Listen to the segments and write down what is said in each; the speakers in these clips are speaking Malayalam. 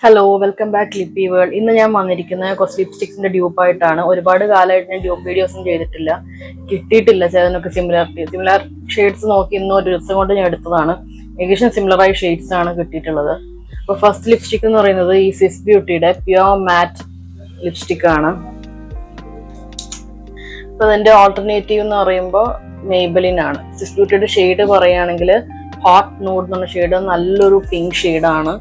Hello, welcome back Lippy World. ഇന്ന് ഞാൻ വന്നിരിക്കുന്ന കുറച്ച് ലിപ്സ്റ്റിക്സിന്റെ ഡ്യൂപ്പായിട്ടാണ്. ഒരുപാട് കാലമായിട്ട് ഞാൻ ഡ്യൂപ്പ് വീഡിയോസും ചെയ്തിട്ടില്ല, കിട്ടിയിട്ടില്ല. ചിലതിനൊക്കെ സിമിലർ ഷെയ്ഡ്സ് നോക്കി ഇന്ന് ഒരു ദിവസം കൊണ്ട് ഞാൻ എടുത്തതാണ്. ഏകദേശം സിമിലറായ ഷെയ്ഡ്സ് ആണ് കിട്ടിയിട്ടുള്ളത്. അപ്പോൾ ഫസ്റ്റ് ലിപ്സ്റ്റിക് എന്ന് പറയുന്നത് ഈ സ്വിസ് ബ്യൂട്ടിയുടെ പ്യുവർ മാറ്റ് ലിപ്സ്റ്റിക് ആണ്. അപ്പോൾ അതിന്റെ ഓൾട്ടർനേറ്റീവ് എന്ന് പറയുമ്പോൾ മെയ്ബലിൻ ആണ്. സ്വിസ് ബ്യൂട്ടിയുടെ ഷെയ്ഡ് പറയുകയാണെങ്കിൽ ഹോട്ട് നൂഡ് എന്ന് പറഞ്ഞ ഷെയ്ഡ് നല്ലൊരു പിങ്ക് ഷെയ്ഡാണ്.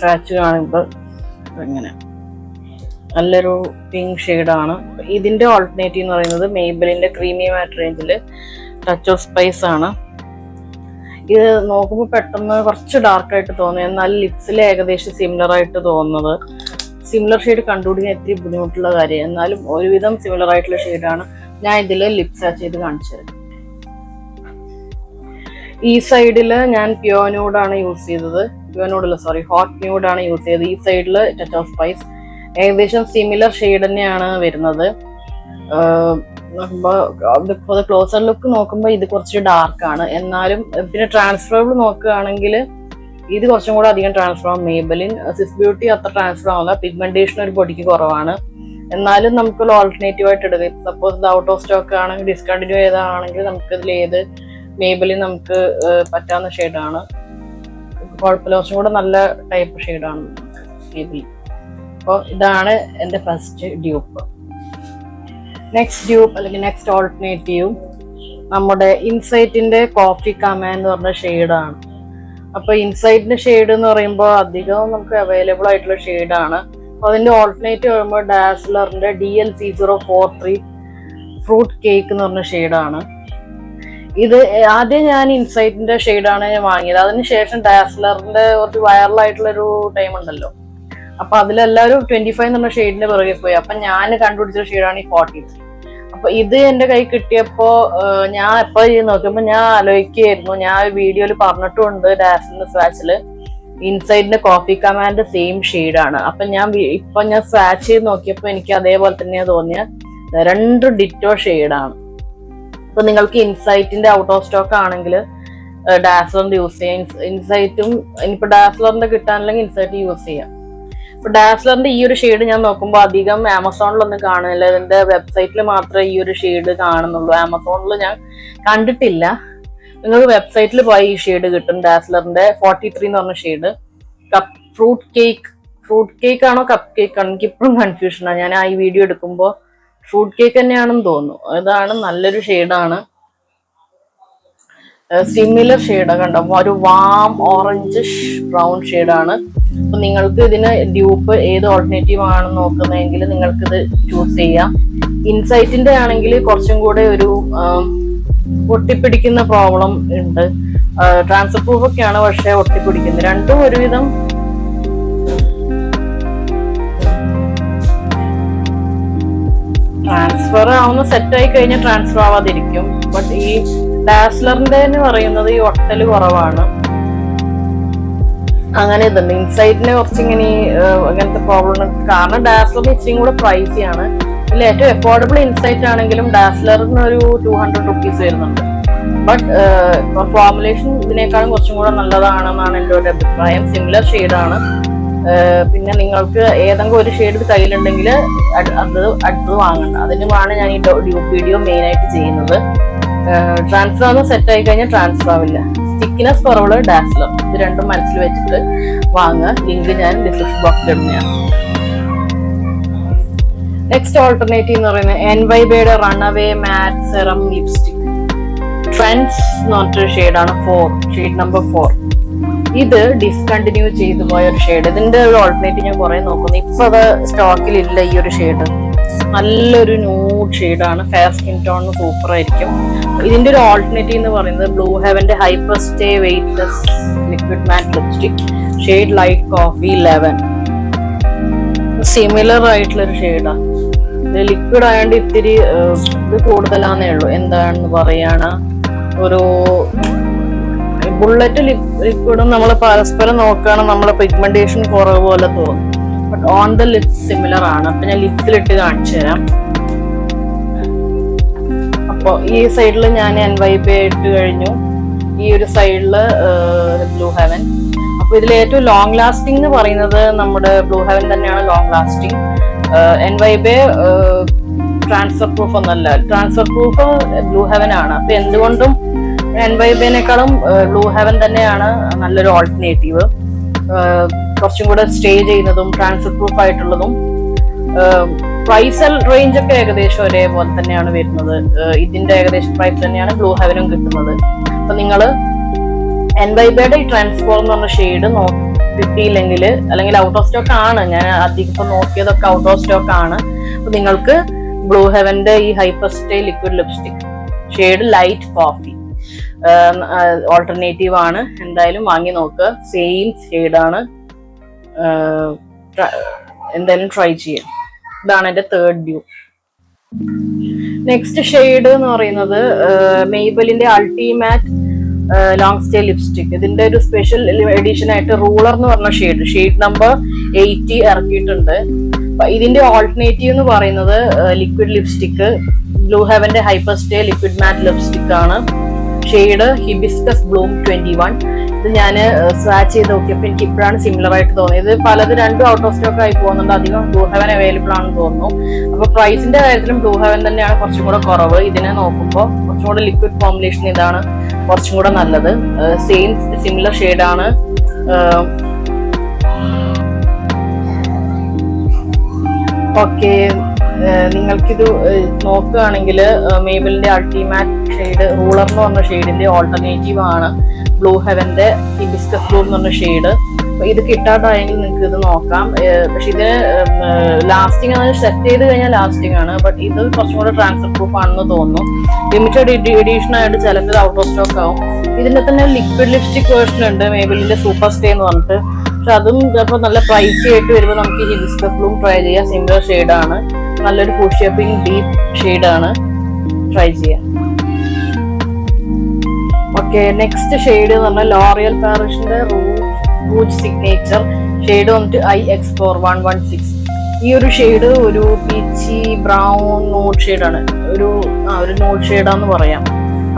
സ്വാച്ച് കാണുമ്പോൾ ഇങ്ങനെ നല്ലൊരു പിങ്ക് ഷെയ്ഡാണ്. ഇതിന്റെ ഓൾട്ടർനേറ്റീവ് എന്ന് പറയുന്നത് മെയ്ബലിന്റെ ക്രീമി മാറ്റ് റേഞ്ചിൽ ടച്ച് ഓഫ് സ്പൈസ് ആണ്. ഇത് നോക്കുമ്പോൾ പെട്ടെന്ന് കുറച്ച് ഡാർക്കായിട്ട് തോന്നും, എന്നാൽ ലിപ്സിൽ ഏകദേശം സിമിലർ ആയിട്ട് തോന്നുന്നത്. സിമിലർ ഷെയ്ഡ് കണ്ടുപിടിക്കാൻ ഇത്തിരി ബുദ്ധിമുട്ടുള്ള കാര്യം, എന്നാലും ഒരുവിധം സിമിലർ ആയിട്ടുള്ള ഷെയ്ഡാണ്. ഞാൻ ഇതിൽ ലിപ് സാച്ച് ചെയ്ത് കാണിച്ചു തരാം. ഈ സൈഡില് ഞാൻ പ്യുവർ ന്യൂഡാണ് യൂസ് ചെയ്തത്. ഹോട്ട് ന്യൂഡാണ് യൂസ് ചെയ്തത്. ഈ സൈഡില് ടച്ച് ഓഫ് സ്പൈസ്. ഏകദേശം സിമിലർ ഷെയ്ഡ് തന്നെയാണ് വരുന്നത്. ക്ലോസർ ലുക്ക് നോക്കുമ്പോൾ ഇത് കുറച്ച് ഡാർക്കാണ്, എന്നാലും പിന്നെ ട്രാൻസ്ഫറബിൾ നോക്കുകയാണെങ്കിൽ ഇത് കുറച്ചും കൂടെ അധികം ട്രാൻസ്ഫർ ആവും. മെയ്ബലിൻ സ്വിസ് ബ്യൂട്ടി അത്ര ട്രാൻസ്ഫർ ആവില്ല, പിഗ്മെന്റേഷൻ ഒരു പൊടിക്ക് കുറവാണ്. എന്നാലും നമുക്കുള്ള ഓൾട്ടർനേറ്റീവ് ആയിട്ട് എടുക്കാം. സപ്പോസ് ഇത് ഔട്ട് ഓഫ് സ്റ്റോക്ക് ആണെങ്കിൽ, ഡിസ്കണ്ടിന്യൂ ചെയ്താണെങ്കിൽ നമുക്ക് ഇതിൽ ഏത് മെയ്ബലിൻ നമുക്ക് പറ്റാവുന്ന ഷെയ്ഡാണ്. കുഴപ്പമില്ല, കുറച്ചും കൂടെ നല്ല ടൈപ്പ് ഷെയ്ഡാണ് മെയ്ബലിൻ. അപ്പോൾ ഇതാണ് എൻ്റെ ഫസ്റ്റ് ഡ്യൂപ്പ്. നെക്സ്റ്റ് ഡ്യൂപ്പ് അല്ലെങ്കിൽ നെക്സ്റ്റ് ഓൾട്ടർനേറ്റീവ് നമ്മുടെ ഇൻസൈറ്റിന്റെ കോഫി കമാൻ എന്ന് പറഞ്ഞ ഷെയ്ഡാണ്. അപ്പൊ ഇൻസൈറ്റിന്റെ ഷെയ്ഡ് എന്ന് പറയുമ്പോൾ അധികം നമുക്ക് അവൈലബിൾ ആയിട്ടുള്ള ഷെയ്ഡാണ്. അപ്പോൾ അതിന്റെ ഓൾട്ടർനേറ്റീവ് വരുമ്പോൾ ഡാസ്ലറിന്റെ DL-C043 ഫ്രൂട്ട് കേക്ക് എന്ന് പറഞ്ഞ ഷെയ്ഡാണ്. ഇത് ആദ്യം ഞാൻ ഇൻസൈറ്റിന്റെ ഷെയ്ഡാണ് ഞാൻ വാങ്ങിയത്. അതിനുശേഷം ഡാസ്ലറിന്റെ കുറച്ച് വൈറലായിട്ടുള്ള ഒരു ടൈം ഉണ്ടല്ലോ, അപ്പൊ അതിലെല്ലാവരും 25 എന്നുള്ള ഷെയ്ഡിന്റെ പിറകെ പോയി. അപ്പൊ ഞാൻ കണ്ടുപിടിച്ച ഷെയ്ഡാണ് ഈ 43. അപ്പൊ ഇത് എന്റെ കൈ കിട്ടിയപ്പോ ഞാൻ എപ്പോ ചെയ്ത് നോക്കിയപ്പോ ഞാൻ ആലോചിക്കുകയായിരുന്നു, ഞാൻ ഒരു വീഡിയോയിൽ പറഞ്ഞിട്ടുണ്ട് ഡാസ്ലറിന്റെ സ്വാച്ചില് ഇൻസൈഡിന്റെ കോഫി കമാൻഡ് സെയിം ഷെയ്ഡാണ്. അപ്പൊ ഞാൻ സ്വാച്ച് ചെയ്ത് നോക്കിയപ്പോ എനിക്ക് അതേപോലെ തന്നെയാണ് തോന്നിയ രണ്ട് ഡിറ്റോ ഷെയ്ഡാണ്. അപ്പൊ നിങ്ങൾക്ക് ഇൻസൈറ്റിന്റെ ഔട്ട് ഓഫ് സ്റ്റോക്ക് ആണെങ്കിൽ ഡാസ്ലറിന്റെ യൂസ് ചെയ്യാം. ഇൻസൈറ്റും ഇനിയിപ്പോ ഡാസ്ലറിന്റെ കിട്ടാനില്ലെങ്കിൽ ഇൻസൈറ്റ് യൂസ് ചെയ്യാം. ഇപ്പൊ ഡാസ്ലറിന്റെ ഈ ഒരു ഷെയ്ഡ് ഞാൻ നോക്കുമ്പോൾ അധികം ആമസോണിലൊന്നും കാണുന്നില്ല. ഇതിന്റെ വെബ്സൈറ്റിൽ മാത്രമേ ഈ ഒരു ഷെയ്ഡ് കാണുന്നുള്ളൂ. ആമസോണിൽ ഞാൻ കണ്ടിട്ടില്ല. നിങ്ങൾക്ക് വെബ്സൈറ്റിൽ പോയി ഈ ഷെയ്ഡ് കിട്ടും. ഡാസ്ലറിന്റെ 43 എന്ന് പറഞ്ഞ ഷെയ്ഡ്. ഫ്രൂട്ട് കേക്ക് ആണോ കപ്പ് കേക്ക് ആണോ എനിക്ക് ഇപ്പോഴും കൺഫ്യൂഷനാണ്. ഞാൻ ഈ വീഡിയോ എടുക്കുമ്പോൾ ഫ്രൂട്ട് കേക്ക് തന്നെയാണെന്ന് തോന്നുന്നു. ഇതാണ് നല്ലൊരു ഷെയ്ഡാണ്. സിമിലർ ഷെയ്ഡ് കണ്ടോ, ഒരു വാം ഓറഞ്ചിഷ് ബ്രൗൺ ഷെയ്ഡാണ്. അപ്പൊ നിങ്ങൾക്ക് ഇതിന് ഡ്യൂപ്പ് ഏത് ഓൾട്ടർനേറ്റീവ് ആണ് നോക്കുന്നതെങ്കിൽ നിങ്ങൾക്ക് ഇത് ചൂസ് ചെയ്യാം. ഇൻസൈറ്റിന്റെ ആണെങ്കിൽ കുറച്ചും കൂടെ ഒരു ഒട്ടിപ്പിടിക്കുന്ന പ്രോബ്ലം ഉണ്ട്. ട്രാൻസ്ഫർ പ്രൂഫ് ഒക്കെയാണ്, പക്ഷെ ഒട്ടിപ്പിടിക്കുന്നത്. രണ്ടും ഒരുവിധം ട്രാൻസ്ഫർ ആവുന്ന സെറ്റ് ആയി കഴിഞ്ഞാൽ ട്രാൻസ്ഫർ ആവാതിരിക്കും. ബട്ട് ഈ ഡാസ്ലറിന്റെ എന്ന് പറയുന്നത് ഈ ഒട്ടല് കുറവാണ്. അങ്ങനെ ഇതുണ്ട്. ഇൻസൈറ്റിനെ കുറച്ചിങ്ങനെ അങ്ങനത്തെ പ്രോബ്ലം, കാരണം ഡാസ്ലറിന് ഇച്ചിരി കൂടെ പ്രൈസിയാണ്. ഇതിൽ ഏറ്റവും അഫോർഡബിൾ ഇൻസൈറ്റ് ആണെങ്കിലും ഡാസ്ലറിന് ഒരു 200 rupees വരുന്നുണ്ട്. ബട്ട് ഫോർമുലേഷൻ ഇതിനേക്കാളും കുറച്ചും കൂടെ നല്ലതാണെന്നാണ് എൻ്റെ ഒരു അഭിപ്രായം. സിമിലർ ഷെയ്ഡാണ്. പിന്നെ നിങ്ങൾക്ക് ഏതെങ്കിലും ഒരു ഷെയ്ഡ് കയ്യിലുണ്ടെങ്കിൽ അടുത്തത് വാങ്ങണ്ട. അതിനുമാണ് ഞാൻ ഈ ഡ്യൂപ്പ് വീഡിയോ മെയിൻ ആയിട്ട് ചെയ്യുന്നത്. ട്രാൻസ്ഫർ ആവുന്ന സെറ്റ് ആയി കഴിഞ്ഞാൽ ട്രാൻസ്ഫർ ആവില്ല. സ്റ്റിക്കിനെസ് കുറവുള്ള ഡാസ്ലർ, ഇത് രണ്ടും മനസ്സിൽ വെച്ചിട്ട് വാങ്ങുക. ലിങ്ക് ഞാൻ ഡിസ്ക്രിപ്ഷൻ ബോക്സിൽ ഇടുന്നതാണ്. നെക്സ്റ്റ് ഓൾട്ടർനേറ്റീവ് എന്ന് പറയുന്നത് NYBയുടെ റൺഅവേ മാറ്റ് സെറം ലിപ്സ്റ്റിക് ട്രെൻഡ്സ് എന്ന് പറഞ്ഞൊരു ഷെയ്ഡാണ്. Shade number 4. ഇത് ഡിസ്കണ്ടിന്യൂ ചെയ്തു പോയ ഒരു ഷെയ്ഡ്. ഇതിന്റെ ഒരു ഓൾട്ടർനേറ്റീവ് ഞാൻ കുറെ നോക്കുന്നു, ഇപ്പൊ അത് സ്റ്റോക്കിലില്ല. ഈ ഒരു ഷെയ്ഡ് നല്ലൊരു ന്യൂഡ് ഷെയ്ഡാണ്. ഫെയർ സ്കിൻ ടോണിന് സൂപ്പർ ആയിരിക്കും. ഇതിന്റെ ഒരു ഓൾട്ടർനേറ്റീവ് എന്ന് പറയുന്നത് ബ്ലൂ ഹെവന്റെ hyper stay weightless liquid matte lipstick shade light coffee 11. Similar ആയിട്ടുള്ളൊരു ഷെയ്ഡാണ്. ഇത് ലിക്വിഡ് ആയതുകൊണ്ട് ഇത്തിരി ഇത് കൂടുതലാന്നേ ഉള്ളൂ. എന്താണെന്ന് പറയാണ്, ഒരു ബുള്ളറ്റ് ലിക്വിഡും നമ്മൾ പരസ്പരം നോക്കുകയാണെങ്കിൽ നമ്മളെ പിഗ്മെന്റേഷൻ കുറവ് പോലെ തോന്നും. But on the lips similar ആണ്. അപ്പൊ ഞാൻ ലിപ്സിലിട്ട് കാണിച്ചു തരാം. അപ്പോൾ ഈ സൈഡിൽ ഞാൻ NYB ഇട്ട് കഴിഞ്ഞു. ഈ ഒരു സൈഡില് ബ്ലൂ ഹെവൻ. അപ്പൊ ഇതിൽ ഏറ്റവും ലോങ് ലാസ്റ്റിംഗ് എന്ന് പറയുന്നത് നമ്മുടെ ബ്ലൂ ഹെവൻ തന്നെയാണ് long lasting. NYBE transfer proof ഒന്നല്ല, ട്രാൻസ്ഫർ പ്രൂഫ് ബ്ലൂ ഹെവൻ ആണ്. അപ്പൊ എന്തുകൊണ്ടും NYBEനേക്കാളും ബ്ലൂ ഹെവൻ തന്നെയാണ് നല്ലൊരു ഓൾട്ടർനേറ്റീവ്. കുറച്ചും കൂടെ സ്റ്റേ ചെയ്യുന്നതും ട്രാൻസ്ഫർ പ്രൂഫ് ആയിട്ടുള്ളതും. പ്രൈസ് റേഞ്ച് ഒക്കെ ഏകദേശം ഒരേപോലെ തന്നെയാണ് വരുന്നത്. ഇതിന്റെ ഏകദേശം പ്രൈസ് തന്നെയാണ് ബ്ലൂ ഹെവനും കിട്ടുന്നത്. അപ്പൊ നിങ്ങള് NYBEയുടെ ഈ ട്രാൻസ്ഫോർ എന്ന് പറഞ്ഞ ഷെയ്ഡ് കിട്ടിയില്ലെങ്കിൽ, അല്ലെങ്കിൽ ഔട്ട് ഓഫ് സ്റ്റോക്ക് ആണ്, ഞാൻ അധികം ഇപ്പൊ നോക്കിയതൊക്കെ ഔട്ട് ഓഫ് സ്റ്റോക്ക് ആണ്. അപ്പൊ നിങ്ങൾക്ക് ബ്ലൂ ഹെവന്റെ ഈ hyper stay liquid lipstick shade light coffee alternative ആണ്. എന്തായാലും വാങ്ങി നോക്കുക. സെയിം ഷെയ്ഡാണ്. എന്തായാലും ട്രൈ ചെയ്യാം. ഇതാണ് എന്റെ തേർഡ് ഡ്യൂ. നെക്സ്റ്റ് ഷെയ്ഡ് എന്ന് പറയുന്നത് മെയ്ബലിന്റെ അൾട്ടിമാറ്റ് ലോങ് സ്റ്റേ ലിപ്സ്റ്റിക്. ഇതിന്റെ ഒരു സ്പെഷ്യൽ എഡിഷൻ ആയിട്ട് റൂളർ എന്ന് പറഞ്ഞ ഷെയ്ഡ് നമ്പർ 80 ഇറക്കിയിട്ടുണ്ട്. ഇതിന്റെ ഓൾട്ടർനേറ്റീവ് എന്ന് പറയുന്നത് ലിക്വിഡ് ലിപ്സ്റ്റിക് ബ്ലൂ ഹെവന്റെ hyper stay liquid matte lipstick ആണ്. Shade hibiscus bloom 21. ഇത് ഞാൻ സ്വാച്ച് ചെയ്ത് നോക്കിയപ്പോൾ എനിക്ക് ഇപ്പോഴാണ് സിമിലർ ആയിട്ട് തോന്നിയത്. പലത് രണ്ടും ഔട്ട് ഓഫ് സ്റ്റോക്ക് ആയി പോകുന്നുണ്ട്. അധികം ബ്ലൂ ഹെവൻ അവൈലബിൾ ആണെന്ന് തോന്നുന്നു. അപ്പൊ പ്രൈസിന്റെ കാര്യത്തിലും ബ്ലൂ ഹെവൻ തന്നെയാണ് കുറച്ചും കൂടെ കുറവ്. ഇതിനെ നോക്കുമ്പോൾ കുറച്ചും കൂടെ ലിക്വിഡ് ഫോർമുലേഷൻ ഇതാണ് കുറച്ചും കൂടെ നല്ലത്. സെയിം സിമിലർ ഷെയ്ഡാണ്. ഓക്കെ, നിങ്ങൾക്കിത് നോക്കുകയാണെങ്കിൽ മേബലിന്റെ അൾട്ടിമാറ്റ് ഷെയ്ഡ് റൂളർ എന്ന് പറഞ്ഞ ഷെയ്ഡിന്റെ ഓൾട്ടർനേറ്റീവ് ആണ് ബ്ലൂ ഹെവന്റെ ഹിബിസ്കസ് ബ്ലൂ എന്ന് പറഞ്ഞ ഷെയ്ഡ്. അപ്പൊ ഇത് കിട്ടാട്ടായെങ്കിൽ നിങ്ങൾക്ക് ഇത് നോക്കാം. പക്ഷെ ഇതിന് ലാസ്റ്റിംഗ് ആണ്, സെറ്റ് ചെയ്ത് കഴിഞ്ഞാൽ ലാസ്റ്റിംഗ് ആണ്. ബട്ട് ഇത് കുറച്ചും കൂടെ ട്രാൻസ്ഫർ പ്രൂഫ് ആണെന്ന് തോന്നുന്നു. ലിമിറ്റഡ് എഡിഷൻ ആയിട്ട് ചിലപ്പോൾ ഔട്ട് ഓഫ് സ്റ്റോക്ക് ആവും. ഇതിന്റെ തന്നെ ലിക്വിഡ് ലിപ്സ്റ്റിക് വേർഷൻ ഉണ്ട് മേബലിന്റെ സൂപ്പർ സ്റ്റേ എന്ന് പറഞ്ഞിട്ട്. പക്ഷെ അതും ചിലപ്പോൾ നല്ല പ്രൈസി ആയിട്ട് വരുമ്പോൾ നമുക്ക് ഹിബിസ്കസ് ബ്ലൂം ട്രൈ ചെയ്യാം. സിമിലർ ഷെയ്ഡാണ്, നല്ലൊരു പുഷപ്പിംഗ് ഡീപ്പ് ഷെയ്ഡാണ്. ട്രൈ ചെയ്യാം. ഓക്കെ, നെക്സ്റ്റ് ഷെയ്ഡ് എന്ന് പറഞ്ഞാൽ ലോറിയൽ പാരിഷിന്റെ റൂജ് സിഗ്നേച്ചർ ഷെയ്ഡ് വന്നിട്ട് IX4 116. ഈ ഒരു ഷെയ്ഡ് ഒരു പീച്ചി ബ്രൗൺ നോട്ട് ഷെയ്ഡാണ്. ഒരു നോട്ട് ഷെയ്ഡാന്ന് പറയാം.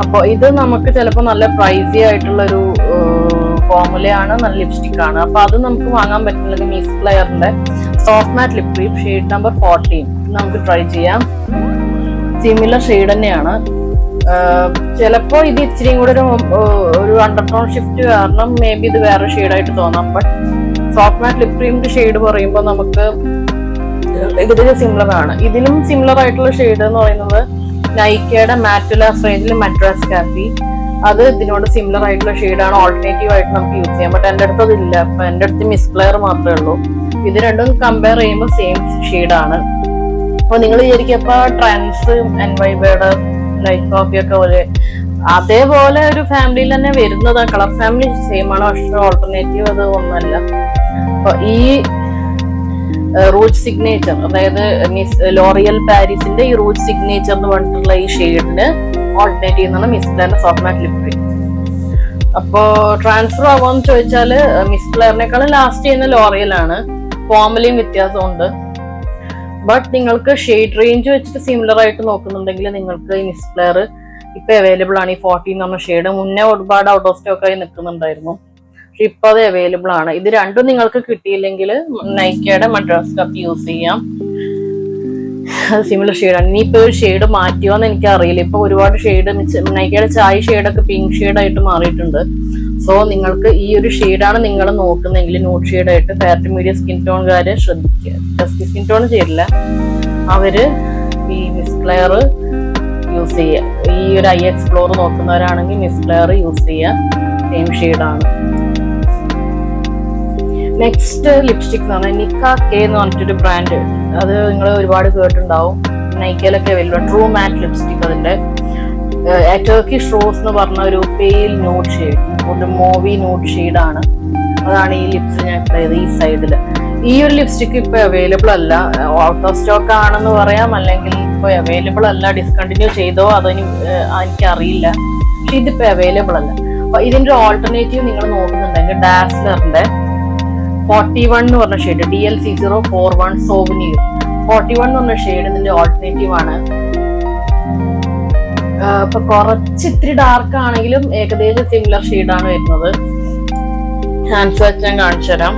അപ്പോൾ ഇത് നമുക്ക് ചിലപ്പോൾ നല്ല പ്രൈസി ആയിട്ടുള്ള ഒരു ഫോർമുലയാണ്, നല്ല ലിപ്സ്റ്റിക് ആണ്. അപ്പൊ അത് നമുക്ക് വാങ്ങാൻ പറ്റുന്നത് മിസ് ക്ലെയറിന്റെ soft matte lip cream shade number 14 നമുക്ക് ട്രൈ ചെയ്യാം. സിമിലർ ഷെയ്ഡ് തന്നെയാണ്. ചിലപ്പോ ഇത് ഇച്ചിരിയും കൂടെ ഒരു അണ്ടർടോൺ ഷിഫ്റ്റ് കാരണം മേ ബി ഇത് വേറെ ഷെയ്ഡായിട്ട് തോന്നാം. ബട്ട് സോഫ്റ്റ് മാറ്റ് ലിപ് ക്രീമിന്റെ ഷെയ്ഡ് പറയുമ്പോൾ നമുക്ക് ഏകദേശം സിമിലർ ആണ്. ഇതിലും സിമിലർ ആയിട്ടുള്ള ഷെയ്ഡ് എന്ന് പറയുന്നത് നൈക്കയുടെ മാറ്റുലാസ് റേഞ്ചിൽ മദ്രാസ് കാപ്പി. അത് ഇതിനോട് സിമിലർ ആയിട്ടുള്ള ഷെയ്ഡാണ്. ഓൾട്ടർനേറ്റീവ് ആയിട്ട് നമുക്ക് യൂസ് ചെയ്യാം. ബട്ട് എൻ്റെ അടുത്ത് അതില്ല. അപ്പൊ എൻ്റെ അടുത്ത് മിസ് ക്ലെയർ മാത്രമേ ഉള്ളൂ. ഇത് രണ്ടും കമ്പയർ ചെയ്യുമ്പോൾ സെയിം ഷെയ്ഡാണ്. അപ്പൊ നിങ്ങൾ വിചാരിക്കപ്പോ ട്രാൻസ് NYBEയുടെ ലൈറ്റ് കോഫി ഒക്കെ പോലെ അതേപോലെ ഒരു ഫാമിലിയിൽ തന്നെ വരുന്നത്. കളർ ഫാമിലി സെയിം ആണ്, പക്ഷെ ഓൾട്ടർനേറ്റീവ് അത് ഒന്നല്ല. അപ്പൊ ഈ റൂജ് സിഗ്നേച്ചർ, അതായത് ലോറിയൽ പാരീസിന്റെ ഈ റൂജ് സിഗ്നേച്ചർ എന്ന് പറഞ്ഞിട്ടുള്ള ഈ ഷെയ്ഡിന് ഓൾട്ടർനേറ്റീവ് എന്നാണ് മിസ് ക്ലെയറിന്റെ സോഫ്റ്റ് മാറ്റ് ലിപ് ക്രീം. അപ്പോ ട്രാൻസ്ഫർ ആവാന്ന് ചോദിച്ചാല് മിസ് ക്ലെയറിനേക്കാളും ലാസ്റ്റ് ചെയ്യുന്ന ലോറിയൽ ആണ്. ഫോർമുലയും വ്യത്യാസമുണ്ട്. ബട്ട് നിങ്ങൾക്ക് ഷെയ്ഡ് റേഞ്ച് വെച്ചിട്ട് സിമിലർ ആയിട്ട് നോക്കുന്നുണ്ടെങ്കിൽ നിങ്ങൾക്ക് ഈ മിസ് ക്ലെയർ ഇപ്പൊ അവൈലബിൾ ആണ്. ഈ 14 എന്ന് പറഞ്ഞ ഷെയ്ഡ് മുന്നേ ഒരുപാട് ഔട്ട് ഓഫ് സ്റ്റോക്ക് ആയി നിൽക്കുന്നുണ്ടായിരുന്നു. പക്ഷെ ഇപ്പൊ അത് അവൈലബിൾ ആണ്. ഇത് രണ്ടും നിങ്ങൾക്ക് കിട്ടിയില്ലെങ്കിൽ നൈക്കയുടെ മദ്രാസ് കാപ്പി യൂസ് ചെയ്യാം. അത് സിമിലർ ഷെയ്ഡാണ്. ഇനിയിപ്പോ ഒരു ഷെയ്ഡ് മാറ്റിയോന്ന് എനിക്ക് അറിയില്ല. ഇപ്പൊ ഒരുപാട് ഷെയ്ഡ് നൈക്കയുടെ ചായ് ഷെയ്ഡൊക്കെ പിങ്ക് ഷെയ്ഡായിട്ട് മാറിയിട്ടുണ്ട്. സോ നിങ്ങൾക്ക് ഈ ഒരു ഷെയ്ഡാണ് നിങ്ങൾ നോക്കുന്നെങ്കിൽ ന്യൂഡ് ഷെയ്ഡായിട്ട് ഫെയർ ടു മീഡിയം സ്കിൻ ടോൺകാരെ ശ്രദ്ധിക്കുക. ഡസ്കി സ്കിൻ ടോൺ ചെയ്യില്ല, അവര് ഈ മിസ് ക്ലെയർ യൂസ് ചെയ്യുക. ഈ ഒരു IX4 നോക്കുന്നവരാണെങ്കിൽ മിസ് ക്ലെയർ യൂസ് ചെയ്യുക. സെയിം ഷെയ്ഡാണ്. നെക്സ്റ്റ് ലിപ്സ്റ്റിക് എന്ന് പറഞ്ഞാൽ നിക്ക കെ എന്ന് പറഞ്ഞിട്ടൊരു ബ്രാൻഡ്. അത് നിങ്ങൾ ഒരുപാട് കേട്ടിട്ടുണ്ടാവും. നൈക്കയിലൊക്കെ അവൈലബിൾ. ട്രൂ മാറ്റ് ലിപ്സ്റ്റിക്. അതിന്റെ ടർക്കിഷ് റോസ് എന്ന് പറഞ്ഞ ഒരു പെയിൽ ന്യൂഡ് ഷെയ്ഡ്, ഒരു മൂവി ന്യൂഡ് ഷെയ്ഡാണ്. അതാണ് ഈ ലിപ്സ് ഞാൻ ഇട്ടത് ഈ സൈഡില്. ഈ ഒരു ലിപ്സ്റ്റിക് ഇപ്പൊ അവൈലബിൾ അല്ല. ഔട്ട് ഓഫ് സ്റ്റോക്ക് ആണെന്ന് പറയാം, അല്ലെങ്കിൽ ഇപ്പൊ അവൈലബിൾ അല്ല. ഡിസ്കണ്ടിന്യൂ ചെയ്തോ അതോ എനിക്കറിയില്ല. പക്ഷെ ഇതിപ്പോ അവൈലബിൾ അല്ല. അപ്പൊ ഇതിന്റെ ഓൾട്ടർനേറ്റീവ് നിങ്ങൾ നോക്കുന്നുണ്ടെങ്കിൽ ഡാസ്ലറിന്റെ 41 എന്ന് പറഞ്ഞ ഷെയ്ഡ്, DLC041 സോവനീർ 41 എന്ന് പറഞ്ഞ ഷെയ്ഡ് ഇതിന്റെ ഓൾട്ടർനേറ്റീവ് ആണ്. ഇപ്പൊ കുറച്ച് ഇത്തിരി ഡാർക്ക് ആണെങ്കിലും ഏകദേശം സിമിലർ ഷെയ്ഡാണ് വരുന്നത്. ഹാൻഡ് സ്വാച്ച് ഞാൻ കാണിച്ചു തരാം.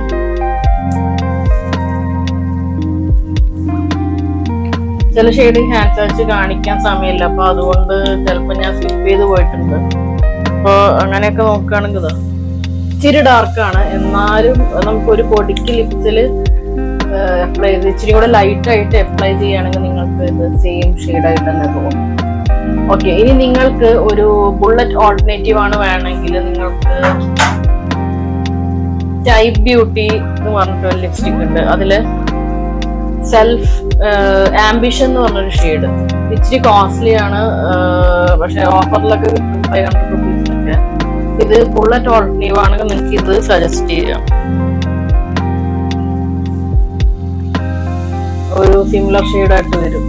ചില ഷെയ്ഡ് ഹാൻഡ് സ്വാച്ച് കാണിക്കാൻ സമയമില്ല, അപ്പൊ അതുകൊണ്ട് ചിലപ്പോ ഞാൻ സ്കിപ്പ് ചെയ്ത് പോയിട്ടുണ്ട്. അപ്പൊ അങ്ങനെയൊക്കെ നോക്കുകയാണെങ്കിൽ ഇച്ചിരി ഡാർക്കാണ്, എന്നാലും നമുക്കൊരു പൊടിക്ക് ലിപ്സിൽ അപ്ലൈ ചെയ്ത് ഇച്ചിരി കൂടെ ലൈറ്റ് ആയിട്ട് അപ്ലൈ ചെയ്യുകയാണെങ്കിൽ നിങ്ങൾക്ക് ഇത് സെയിം ഷെയ്ഡായിട്ട് തന്നെ തോന്നും. ഓക്കെ, ഇനി നിങ്ങൾക്ക് ഒരു ബുള്ളറ്റ് ഓൾട്ടർനേറ്റീവ് ആണ് വേണമെങ്കിൽ നിങ്ങൾക്ക് ടൈപ്പ് ബ്യൂട്ടി എന്ന് പറഞ്ഞിട്ട് ലിപ്സ്റ്റിക് ഉണ്ട്. അതില് സെൽഫ് ആംബിഷൻ എന്ന് പറഞ്ഞൊരു ഷെയ്ഡ് ഇച്ചിരി കോസ്റ്റ്ലി ആണ്, പക്ഷെ ഓഫറിലൊക്കെ കിട്ടും 500 റുപ്പീസിനൊക്കെ. ഇത് ബുള്ളറ്റ് ഓൾട്ടർനേറ്റീവ് ആണെങ്കിൽ നിങ്ങൾക്ക് ഇത് സജസ്റ്റ് ചെയ്യാം. ഒരു സിമിലർ ഷെയ്ഡായിട്ട് വരും.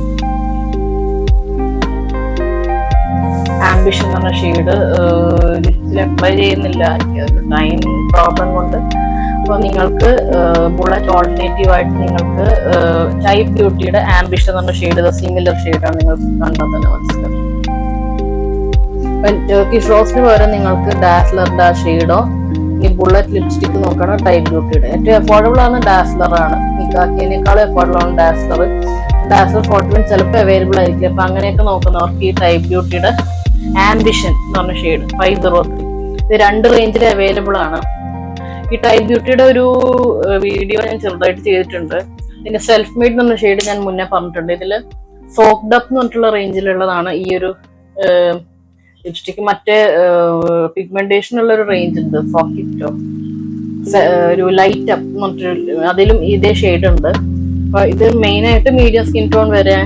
ആംബിഷൻ എന്ന് പറഞ്ഞ ഷെയ്ഡ് ലിപ്സിൽ അപ്ലൈ ചെയ്യുന്നില്ല, ടൈം പ്രോബ്ലം കൊണ്ട്. അപ്പോൾ നിങ്ങൾക്ക് ബുള്ളറ്റ് ഓൾട്ടർനേറ്റീവ് ആയിട്ട് നിങ്ങൾക്ക് ടൈപ്പ് ബ്യൂട്ടിയുടെ ആംബിഷൻ എന്ന് പറഞ്ഞ ഷെയ്ഡ് സിമിലർ ഷെയ്ഡാണ് നിങ്ങൾക്ക് കണ്ടാൽ തന്നെ മനസ്സിലാവും. ടർക്കിഷ് റോസിന് പകരം നിങ്ങൾക്ക് ഡാസ്ലറിന്റെ ആ ഷെയ്ഡോ ഈ ബുള്ളറ്റ് ലിപ്സ്റ്റിക് നോക്കണം. ടൈപ്പ് ബ്യൂട്ടിയുടെ ഏറ്റവും അഫോർഡബിൾ ആണ് ഡാസ്ലർ ആണ്, നിക്കാക്കിയേക്കാളും അഫോർഡബിൾ ആണ് ഡാസ്ലർ. ഡാസ്ലർ 41 ചിലപ്പോൾ അവൈലബിൾ ആയിരിക്കും. അപ്പൊ അങ്ങനെയൊക്കെ നോക്കുന്നവർക്ക് ഈ ടൈപ്പ് ബ്യൂട്ടിയുടെ ആംബിഷൻ എന്ന് പറഞ്ഞ ഷെയ്ഡ് 503 ഇത് 2 റേഞ്ചിൽ അവൈലബിൾ ആണ്. ഈ ടൈപ്പ് ബ്യൂട്ടിയുടെ ഒരു വീഡിയോ ഞാൻ ചെറുതായിട്ട് ചെയ്തിട്ടുണ്ട്. പിന്നെ സെൽഫ് മെയ്ഡ് എന്ന് പറഞ്ഞ ഷെയ്ഡ് ഞാൻ മുന്നേ പറഞ്ഞിട്ടുണ്ട്. ഇതിൽ സോക്ഡ് അപ്പ് എന്ന് പറഞ്ഞിട്ടുള്ള റേഞ്ചിലുള്ളതാണ് ഈ ഒരു ലിപ്സ്റ്റിക്. മറ്റേ പിഗ്മെന്റേഷൻ ഉള്ള ഒരു റേഞ്ച് ഉണ്ട്, സോക്കിറ്റോ ഒരു ലൈറ്റ് അപ്പ് എന്ന് പറഞ്ഞിട്ട്, അതിലും ഇതേ ഷെയ്ഡ് ഉണ്ട്. അപ്പൊ ഇത് മെയിൻ ആയിട്ട് മീഡിയം സ്കിൻ ടോൺ വരെ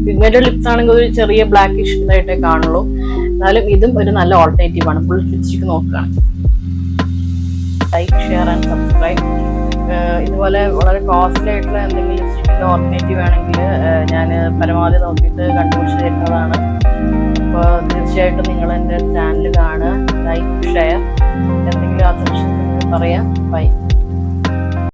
പിഗ്മെന്റഡ് ലിപ്സ് ആണെങ്കിൽ ഒരു ചെറിയ ബ്ലാക്കിഷ് ഇതായിട്ടേ കാണുള്ളൂ. എന്നാലും ഇതും ഒരു നല്ല ഓൾട്ടർനേറ്റീവ് ആണ്. ഫുൾ ലിപ്സ്റ്റിക് നോക്കുകയാണ്. Like, share and subscribe. ഇതുപോലെ വളരെ കോസ്റ്റ്ലി ആയിട്ടുള്ള എന്തെങ്കിലും ലിപ്സ്റ്റിക്കിന്റെ ഓൾട്ടർനേറ്റീവ് ആണെങ്കിൽ ഞാൻ പരമാവധി നോക്കിയിട്ട് കണ്ടുപിടിച്ച് തരുന്നതാണ്. അപ്പോൾ തീർച്ചയായിട്ടും നിങ്ങൾ എൻ്റെ ചാനൽ കാണുക, ലൈക്ക്, ഷെയർ, എന്തെങ്കിലും ആ സജഷൻസ് പറയാം. ബൈ.